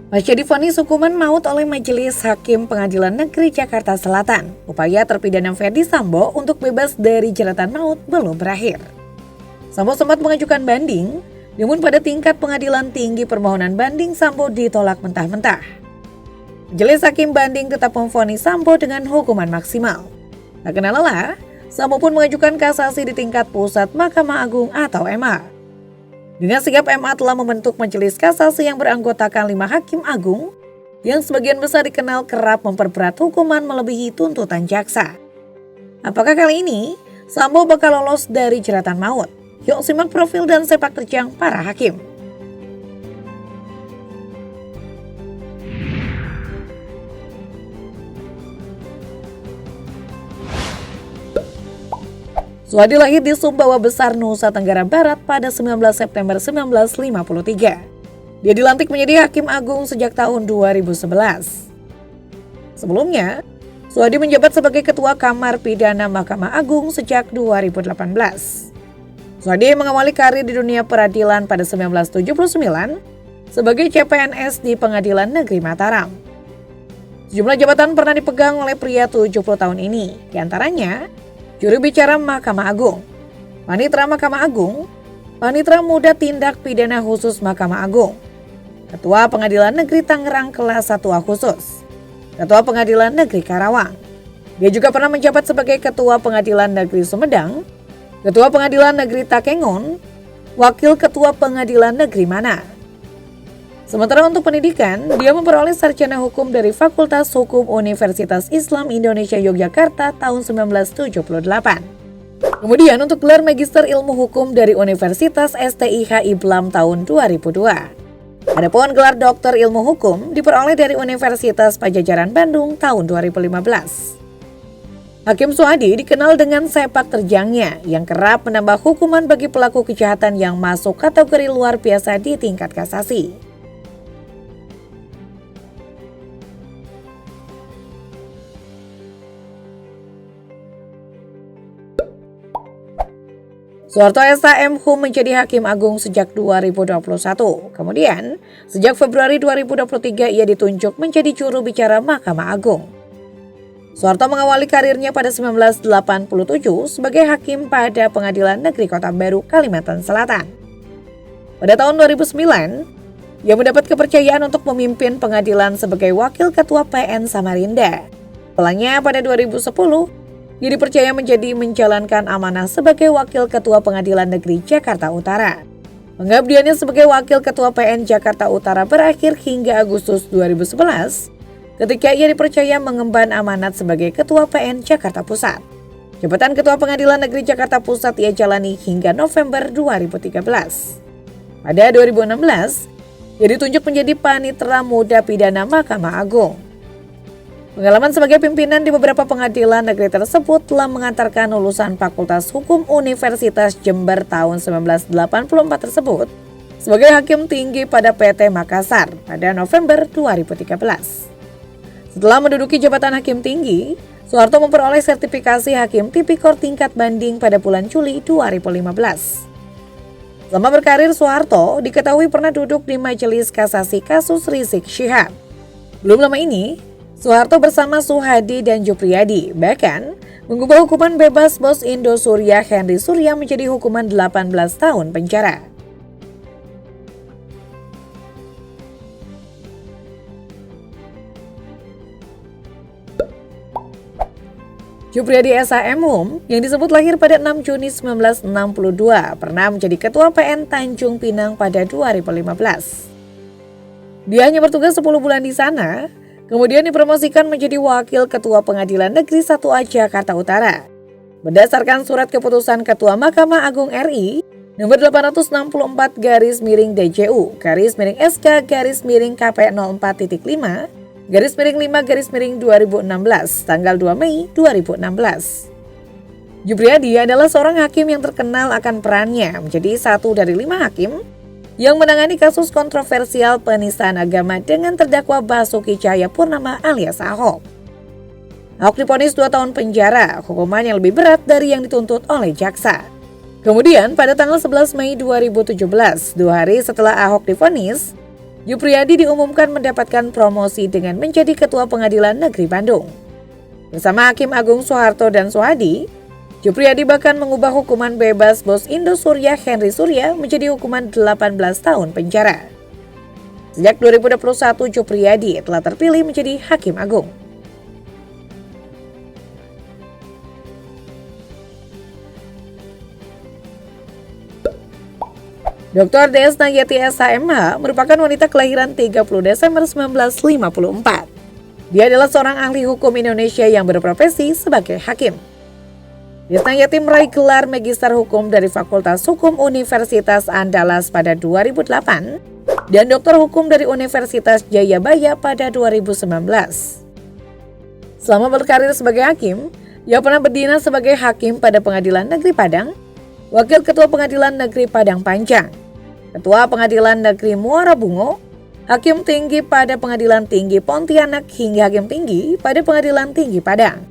Pasca divonis hukuman maut oleh Majelis Hakim Pengadilan Negeri Jakarta Selatan, upaya terpidana Ferdy Sambo untuk bebas dari jeratan maut belum berakhir. Sambo sempat mengajukan banding, namun pada tingkat pengadilan tinggi permohonan banding Sambo ditolak mentah-mentah. Majelis Hakim Banding tetap memvonis Sambo dengan hukuman maksimal. Tak kenal lelah, Sambo pun mengajukan kasasi di tingkat pusat Mahkamah Agung atau MA. Dengan sigap MA telah membentuk majelis kasasi yang beranggotakan 5 hakim agung yang sebagian besar dikenal kerap memperberat hukuman melebihi tuntutan jaksa. Apakah kali ini Sambo bakal lolos dari jeratan maut? Yuk simak profil dan sepak terjang para hakim. Suhadi lahir di Sumbawa Besar, Nusa Tenggara Barat pada 19 September 1953. Dia dilantik menjadi Hakim Agung sejak tahun 2011. Sebelumnya, Suhadi menjabat sebagai Ketua Kamar Pidana Mahkamah Agung sejak 2018. Suhadi mengawali karir di dunia peradilan pada 1979 sebagai CPNS di Pengadilan Negeri Mataram. Sejumlah jabatan pernah dipegang oleh pria 70 tahun ini, diantaranya Juru bicara Mahkamah Agung, Panitera Mahkamah Agung, Panitera Muda Tindak Pidana Khusus Mahkamah Agung, Ketua Pengadilan Negeri Tangerang Kelas 1A Khusus, Ketua Pengadilan Negeri Karawang. Dia juga pernah menjabat sebagai Ketua Pengadilan Negeri Sumedang, Ketua Pengadilan Negeri Takengon, Wakil Ketua Pengadilan Negeri Mana. Sementara untuk pendidikan, dia memperoleh sarjana hukum dari Fakultas Hukum Universitas Islam Indonesia Yogyakarta tahun 1978. Kemudian untuk gelar Magister Ilmu Hukum dari Universitas STIH Iblam tahun 2002. Adapun gelar Doktor Ilmu Hukum diperoleh dari Universitas Padjadjaran Bandung tahun 2015. Hakim Suhadi dikenal dengan sepak terjangnya yang kerap menambah hukuman bagi pelaku kejahatan yang masuk kategori luar biasa di tingkat kasasi. Soeharto S.H.M. menjadi Hakim Agung sejak 2021. Kemudian, sejak Februari 2023 ia ditunjuk menjadi juru bicara Mahkamah Agung. Soeharto mengawali karirnya pada 1987 sebagai hakim pada Pengadilan Negeri Kota Baru, Kalimantan Selatan. Pada tahun 2009, ia mendapat kepercayaan untuk memimpin pengadilan sebagai Wakil Ketua PN Samarinda. Setelahnya pada 2010, ia dipercaya menjalankan amanah sebagai Wakil Ketua Pengadilan Negeri Jakarta Utara. Pengabdiannya sebagai Wakil Ketua PN Jakarta Utara berakhir hingga Agustus 2011 ketika ia dipercaya mengemban amanat sebagai Ketua PN Jakarta Pusat. Jabatan Ketua Pengadilan Negeri Jakarta Pusat ia jalani hingga November 2013. Pada 2016, ia ditunjuk menjadi Panitera Muda Pidana Mahkamah Agung. Pengalaman sebagai pimpinan di beberapa pengadilan negeri tersebut telah mengantarkan lulusan Fakultas Hukum Universitas Jember tahun 1984 tersebut sebagai Hakim Tinggi pada PT Makassar pada November 2013. Setelah menduduki jabatan Hakim Tinggi, Soeharto memperoleh sertifikasi Hakim Tipikor tingkat banding pada bulan Juli 2015. Selama berkarir, Soeharto diketahui pernah duduk di Majelis Kasasi kasus Rizik Syihab. Belum lama ini, Soeharto bersama Suhadi dan Jupriyadi bahkan mengubah hukuman bebas bos Indosuria Henry Surya menjadi hukuman 18 tahun penjara. Jupriyadi S.H.M. yang disebut lahir pada 6 Juni 1962 pernah menjadi Ketua PN Tanjung Pinang pada 2015. Dia hanya bertugas 10 bulan di sana, kemudian dipromosikan menjadi Wakil Ketua Pengadilan Negeri 1A Jakarta Utara. Berdasarkan surat keputusan Ketua Mahkamah Agung RI nomor 864-KP04.SK-MIRING-SP/5/2016 tanggal 2 Mei 2016. Jupriyadi adalah seorang hakim yang terkenal akan perannya menjadi satu dari 5 hakim yang menangani kasus kontroversial penistaan agama dengan terdakwa Basuki Cahayapurnama alias Ahok. Ahok divonis 2 tahun penjara, hukuman yang lebih berat dari yang dituntut oleh jaksa. Kemudian pada tanggal 11 Mei 2017, 2 hari setelah Ahok divonis, Jupriyadi diumumkan mendapatkan promosi dengan menjadi Ketua Pengadilan Negeri Bandung. Bersama Hakim Agung Soeharto dan Soehadi, Jupriyadi bahkan mengubah hukuman bebas bos Indosurya Henry Surya menjadi hukuman 18 tahun penjara. Sejak 2021, Jupriyadi telah terpilih menjadi Hakim Agung. Dr. Desna Yeti SHMH merupakan wanita kelahiran 30 Desember 1954. Dia adalah seorang ahli hukum Indonesia yang berprofesi sebagai hakim. Desna Yeti meraih gelar Magister Hukum dari Fakultas Hukum Universitas Andalas pada 2008 dan Doktor Hukum dari Universitas Jayabaya pada 2019. Selama berkarir sebagai hakim, ia pernah berdinas sebagai hakim pada Pengadilan Negeri Padang, Wakil Ketua Pengadilan Negeri Padang Panjang, Ketua Pengadilan Negeri Muara Bungo, Hakim Tinggi pada Pengadilan Tinggi Pontianak hingga Hakim Tinggi pada Pengadilan Tinggi Padang.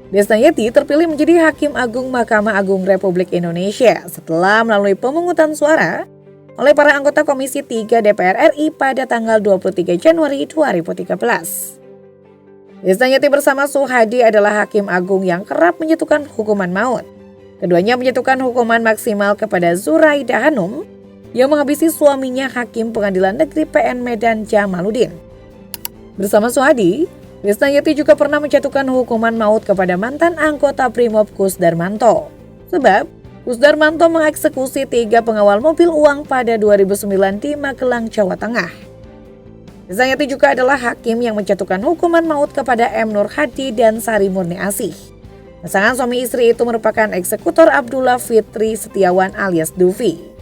Desna Yeti terpilih menjadi Hakim Agung Mahkamah Agung Republik Indonesia setelah melalui pemungutan suara oleh para anggota Komisi 3 DPR RI pada tanggal 23 Januari 2013. Desna Yeti bersama Soehadi adalah Hakim Agung yang kerap menjatuhkan hukuman maut. Keduanya menjatuhkan hukuman maksimal kepada Zuraida Hanum yang menghabisi suaminya Hakim Pengadilan Negeri PN Medan Jamaluddin. Bersama Soehadi, Desna Yeti juga pernah menjatuhkan hukuman maut kepada mantan anggota Brimob Kusdarmanto. Sebab, Kusdarmanto mengeksekusi 3 pengawal mobil uang pada 2009 di Magelang, Jawa Tengah. Desna Yeti juga adalah hakim yang menjatuhkan hukuman maut kepada M. Nur Hadi dan Sari Murni Asih. Pasangan suami istri itu merupakan eksekutor Abdullah Fitri Setiawan alias Dufi.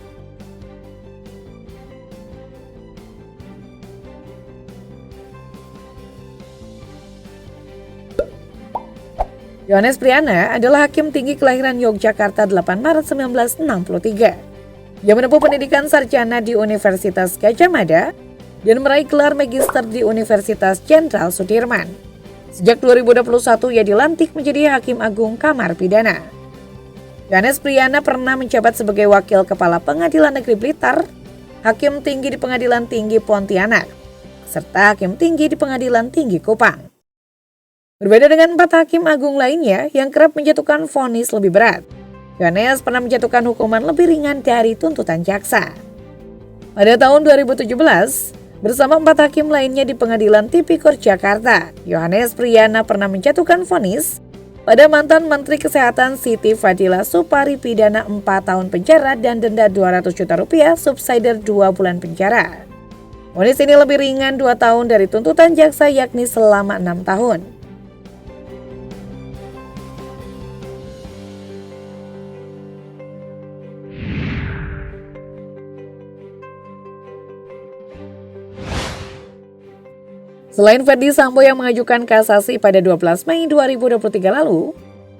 Yohanes Priyana adalah hakim tinggi kelahiran Yogyakarta 8 Maret 1963. Dia menempuh pendidikan sarjana di Universitas Gadjah Mada dan meraih gelar magister di Universitas Jenderal Sudirman. Sejak 2021 ia dilantik menjadi Hakim Agung Kamar Pidana. Yohanes Priyana pernah menjabat sebagai Wakil Kepala Pengadilan Negeri Blitar, Hakim Tinggi di Pengadilan Tinggi Pontianak, serta Hakim Tinggi di Pengadilan Tinggi Kupang. Berbeda dengan 4 hakim agung lainnya yang kerap menjatuhkan vonis lebih berat, Yohanes pernah menjatuhkan hukuman lebih ringan dari tuntutan jaksa. Pada tahun 2017, bersama 4 hakim lainnya di Pengadilan Tipikor Jakarta, Yohanes Priyana pernah menjatuhkan vonis pada mantan Menteri Kesehatan Siti Fadila Supari pidana 4 tahun penjara dan denda 200 juta rupiah subsidiar 2 bulan penjara. Vonis ini lebih ringan 2 tahun dari tuntutan jaksa yakni selama 6 tahun. Selain Ferdi Sambo yang mengajukan kasasi pada 12 Mei 2023 lalu,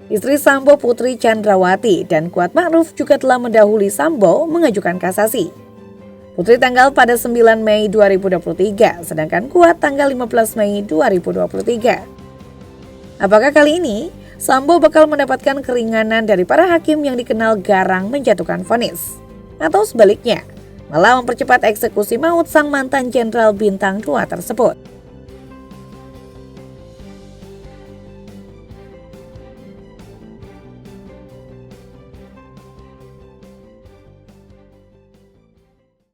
istri Sambo Putri Chandrawati dan Kuat Ma'ruf juga telah mendahului Sambo mengajukan kasasi. Putri tanggal pada 9 Mei 2023, sedangkan Kuat tanggal 15 Mei 2023. Apakah kali ini Sambo bakal mendapatkan keringanan dari para hakim yang dikenal garang menjatuhkan vonis? Atau sebaliknya, malah mempercepat eksekusi maut sang mantan Jenderal Bintang 2 tersebut?